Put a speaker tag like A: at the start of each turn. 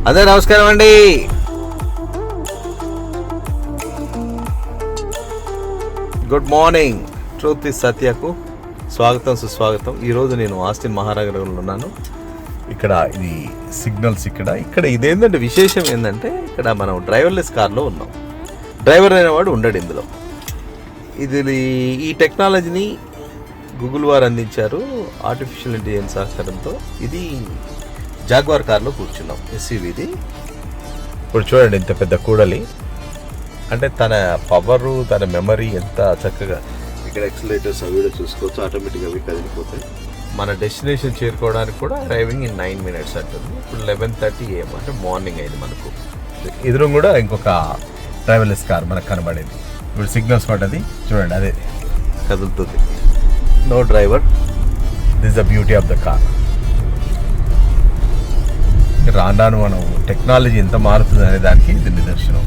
A: అదే నమస్కారం అండి. Good morning. ట్రూత్ ఇస్ సత్యకు స్వాగతం, సుస్వాగతం. ఈరోజు నేను ఆస్టిన్ మహానగరంలో ఉన్నాను. ఇక్కడ ఇది సిగ్నల్స్. ఇక్కడ ఇదేంటంటే విశేషం ఏంటంటే ఇక్కడ మనం డ్రైవర్లెస్ కార్లో ఉన్నాం. డ్రైవర్ అనేవాడు ఉండడు ఇందులో. ఈ టెక్నాలజీని గూగుల్ వారు అందించారు ఆర్టిఫిషియల్ ఇంటెలిజెన్స్ సహకారంతో. ఇది జాగ్వార్ కార్లో కూర్చున్నాం, ఎస్యూవీది. ఇప్పుడు చూడండి ఇంత పెద్ద కూడలి, అంటే తన పవరు, తన మెమరీ ఎంత చక్కగా. ఇక్కడ ఎక్సలేటర్స్ అవి కూడా చూసుకోవచ్చు, ఆటోమేటిక్గా అవి కదిలిపోతాయి. మన డెస్టినేషన్ చేరుకోవడానికి కూడా అరైవింగ్ ఇన్ 9 minutes అంటుంది. ఇప్పుడు 11:30 AM, అంటే మార్నింగ్ అయింది మనకు. ఎదురు కూడా ఇంకొక డ్రైవర్లెస్ కార్ మనకు కనబడేది. ఇప్పుడు సిగ్నల్స్ పడ్డది చూడండి, అదే కదులుతుంది. No driver. This the beauty of the car. రాను మనం టెక్నాలజీ ఎంత మారుతుంది అనే దానికి ఇది నిదర్శనం.